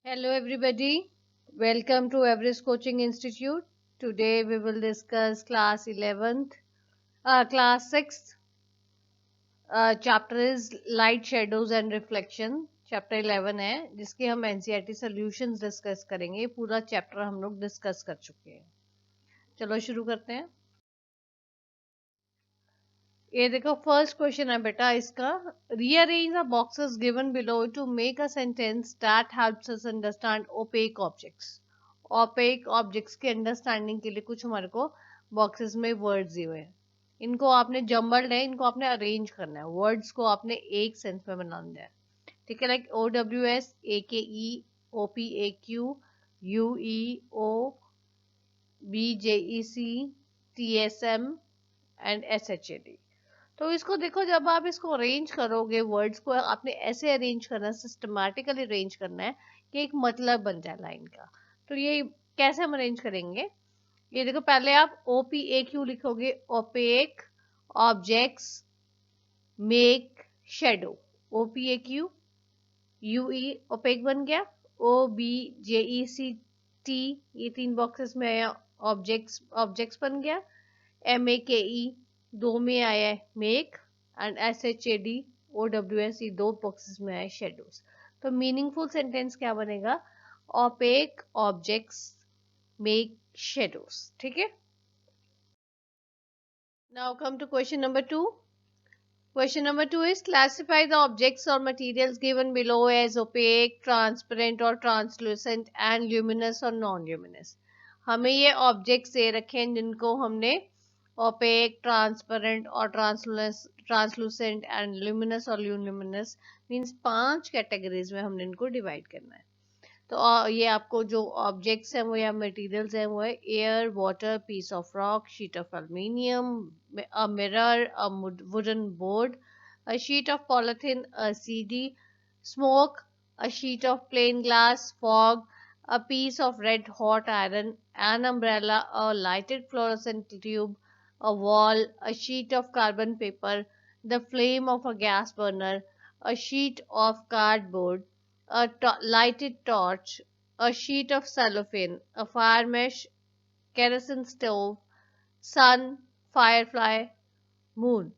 Hello, everybody. Welcome to Everest Coaching Institute. Today we will discuss class 11th, class 6th. Chapter is Light, Shadows and Reflection. Chapter 11 है जिसके हम NCERT solutions discuss करेंगे. पूरा chapter हम लोग discuss कर चुके हैं. चलो शुरू करते हैं. ये देखो फर्स्ट क्वेश्चन है बेटा इसका. Rearrange the boxes given below to make a sentence that helps us understand opaque objects. Opaque objects के अंडरस्टैंडिंग के लिए कुछ हमारे को बॉक्सेस में वर्ड्स दिए हुए हैं. इनको आपने जम्बल्ड है, इनको आपने अरेंज करना है. वर्ड्स को आपने एक सेंस में बनाना है. ठीक है. Like OWS, AKE, OPAQ, UEO, BJEC, TSM and SHAD. तो इसको देखो, जब आप इसको अरेंज करोगे, वर्ड्स को आपने ऐसे अरेंज करना है, सिस्टमैटिकली अरेंज करना है कि एक मतलब बन जाए लाइन का. तो ये कैसे हम अरेंज करेंगे? ये देखो, पहले आप OPAQ लिखोगे. Opaque objects make shadow. OPAQ. UE opaque बन गया. OBJECT ये 3 बॉक्सेस में आया. ऑब्जेक्ट्स बन गया. MAKE 2 में आया है मेक. एंड SHAD OWS ये 2 बॉक्सेस में आया शेडोज. तो मीनिंगफुल सेंटेंस क्या बनेगा? Opaque objects make shadows. ठीक है. Now come to question number 2. Question number 2 is classify the objects or materials given below as opaque, transparent or translucent and luminous or non-luminous. हमें ये objects दे रखे हैं जिनको हमने opaque, transparent और translucent and luminous और luminous means 5 categories में हमने इनको divide करना है. तो ये आपको जो ऑब्जेक्ट्स हैं वो या मटेरियल्स हैं वो है air, water, piece of rock, sheet of aluminium, a mirror, a wooden board, a sheet of polythene, a CD, smoke, a sheet of plain glass, fog, a piece of red hot iron, an umbrella, a lighted fluorescent tube, a wall, a sheet of carbon paper, the flame of a gas burner, a sheet of cardboard, a lighted torch, a sheet of cellophane, a fire mesh, kerosene stove, sun, firefly, moon.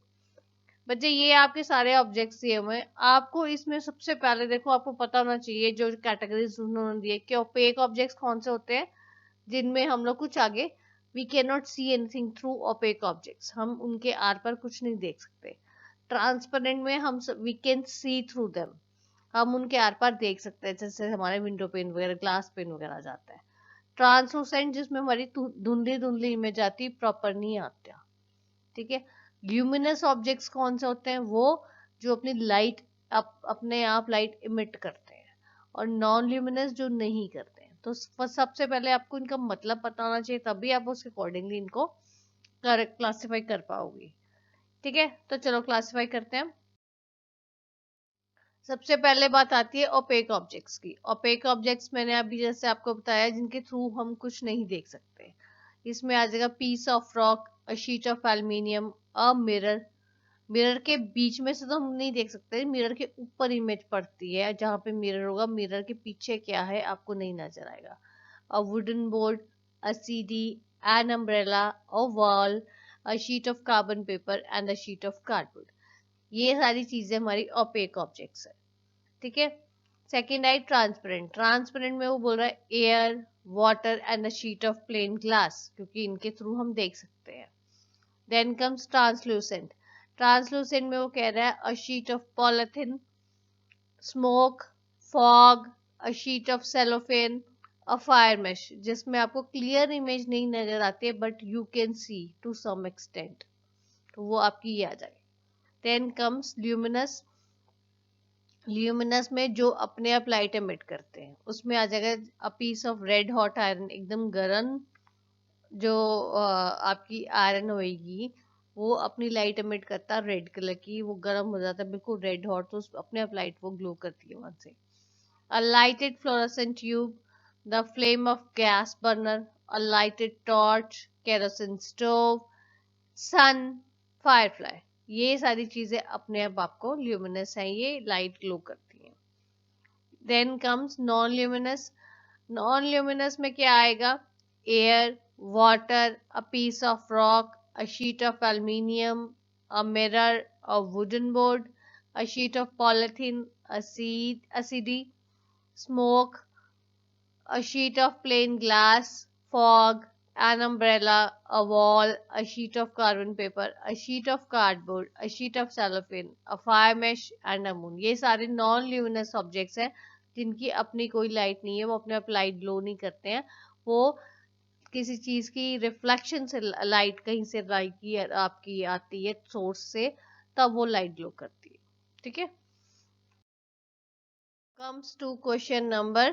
बच्चे ये आपके सारे objects दिए हुए हैं. आपको इसमें सबसे पहले देखो, आपको पता होना चाहिए जो कैटेगरीज उन्होंने दिए कि ओपेक ऑब्जेक्ट्स कौन से होते हैं जिनमें हम लोग कुछ आगे we can not see anything through opaque objects. हम उनके आर पर कुछ नहीं देख सकते. ट्रांसपेरेंट में हम we can see through them. हम उनके आर पार देख सकते हैं, जैसे हमारे विंडो पेन वगैरह, ग्लास पेन वगैरह आ जाता है. ट्रांसलूसेंट जिसमें हमारी धुंधली धुंधली इमेज आती, प्रॉपर नहीं आता. ठीक है. ल्यूमिनस ऑब्जेक्ट्स कौन से होते हैं? वो जो अपनी लाइट अपने आप लाइट इमिट करते हैं. और नॉन ल्यूमिनस जो नहीं करते हैं. तो सबसे पहले आपको इनका मतलब पता होना चाहिए, तभी आप उसके अकॉर्डिंगली इनको क्लासिफाई कर पाओगे. ठीक है. तो चलो क्लासिफाई करते हैं. सबसे पहले बात आती है ओपेक ऑब्जेक्ट्स की. ओपेक ऑब्जेक्ट्स मैंने अभी जैसे आपको बताया जिनके थ्रू हम कुछ नहीं देख सकते. इसमें आ जाएगा piece of rock, a sheet of aluminium, a mirror. Mirror के बीच में से तो हम नहीं देख सकते, मिरर के ऊपर इमेज पड़ती है, जहां पे मिरर होगा मिरर के पीछे क्या है आपको नहीं नजर आएगा. अ wooden board, a CD, an umbrella, a wall, a sheet of carbon paper and a sheet of cardboard. ये सारी चीजें हमारी ओपेक ऑब्जेक्ट्स है. ठीक है. Second I transparent. ट्रांसपेरेंट में वो बोल रहा है air, water and a sheet of plain glass, क्योंकि इनके थ्रू हम देख सकते हैं. Then comes translucent. ट्रांसलूसेंट में वो कह रहा है a sheet of polythene, smoke, fog, a sheet of cellophane, a fire mesh, जिसमें आपको क्लियर इमेज नहीं नजर आती है but you can see to some extent. तो वो आपकी ये आ जाएगी. Then comes luminous. ल्यूमिनस में जो अपने आप लाइट एमिट करते हैं उसमें आ जाएगा a piece of red hot iron. एकदम गर्म जो आपकी आयरन होएगी वो अपनी लाइट एमिट करता है रेड कलर की. वो गर्म हो जाता है बिल्कुल रेड हॉट, तो अपने आप लाइट वो ग्लो करती है वहां से. A lighted fluorescent tube, the flame of gas burner, a lighted torch, kerosene stove, sun, firefly. ये सारी चीजें अपने आप आपको ल्यूमिनस है, ये लाइट ग्लो करती हैं. Then comes non luminous. Non luminous में क्या आएगा? Air, water, a piece of rock, a sheet of aluminium, a mirror, a wooden board, a sheet of polythene, a CD, smoke, a sheet of plain glass, fog, an umbrella, a wall, a sheet of carbon paper, a sheet of cardboard, a sheet of cellophane, a fire mesh and a moon. ये सारे non luminous objects हैं जिनकी अपनी कोई light नहीं है, वो अपने आप लाइट ग्लो नहीं करते हैं. वो किसी चीज की रिफ्लेक्शन से लाइट कहीं से लाइट की आपकी आती है सोर्स से, तब वो लाइट ग्लो करती है. ठीक है. Comes to question number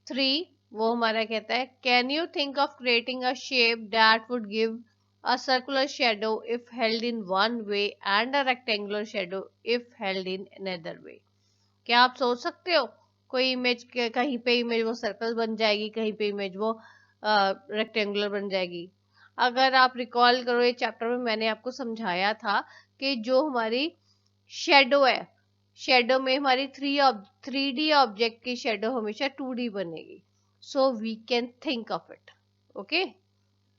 3. वो हमारा कहता है can you think of creating a shape that would give a circular shadow if held in one way and a rectangular shadow if held in another way. क्या आप सोच सकते हो कोई इमेज, कहीं पे इमेज वो सर्कल बन जाएगी, कहीं पे इमेज वो रेक्टेंगुलर बन जाएगी. अगर आप रिकॉल करो, ये चैप्टर में मैंने आपको समझाया था कि जो हमारी शेडो है, शेडो में हमारी 3D ऑब्जेक्ट की शेडो हमेशा 2D बनेगी. So we can think of it. Okay,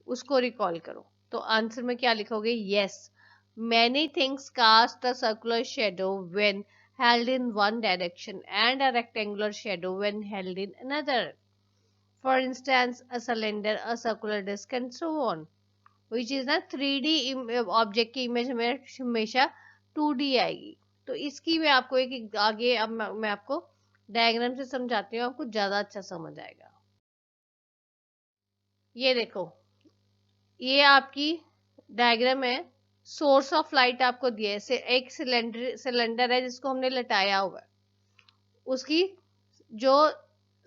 उसको रिकॉल करो. तो आंसर में क्या लिखोगे? Yes, many things cast a circular shadow when held in one direction and a rectangular shadow when held in another. For instance, a cylinder, a circular disc, and so on. Which is ना 3D object की image हमें हमेशा 2D आएगी. तो इसकी मैं आपको एक आगे अब मैं आपको डायग्राम से समझाती हूँ, आपको ज्यादा अच्छा समझ आएगा. ये देखो, ये आपकी डायग्राम है. सोर्स ऑफ लाइट आपको दिया है, एक सिलेंडर है जिसको हमने लटाया हुआ है. उसकी जो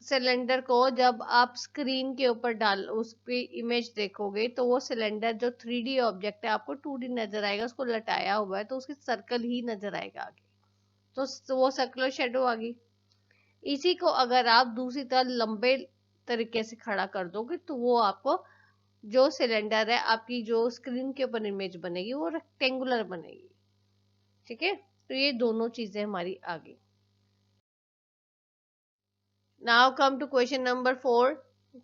सिलेंडर को जब आप स्क्रीन के ऊपर डाल उस पे इमेज देखोगे तो वो सिलेंडर जो 3D ऑब्जेक्ट है आपको 2D नजर आएगा. उसको लटाया हुआ है तो उसकी सर्कल ही नजर आएगा आगे. तो वो सर्कुलर शेडो आ गई. इसी को अगर आप दूसरी तरफ लंबे तरीके से खड़ा कर दोगे तो वो आपको जो सिलेंडर है, आपकी जो स्क्रीन के ऊपर इमेज बनेगी वो रेक्टेंगुलर बनेगी. ठीक है. तो ये दोनों चीजें हमारी आ गई. Now come to question number 4.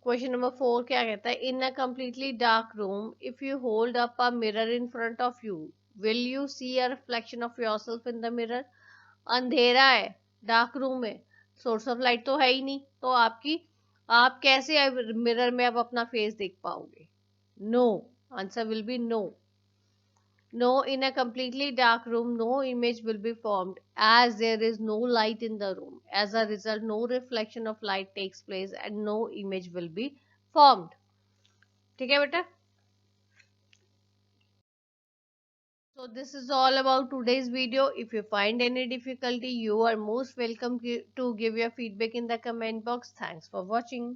Question number 4 क्या कहता है? In a completely dark room, if you hold up a mirror in front of you, will you see a reflection of yourself in the mirror? अंधेरा है, dark room है, source of light तो है ही नहीं, तो आप कैसे मिरर में आप अपना फेस देख पाओगे? No. Answer will be no. No, in a completely dark room, no image will be formed as there is no light in the room. As a result, no reflection of light takes place and no image will be formed. ठीक है बेटा? So this is all about today's video. If you find any difficulty, you are most welcome to give your feedback in the comment box. Thanks for watching.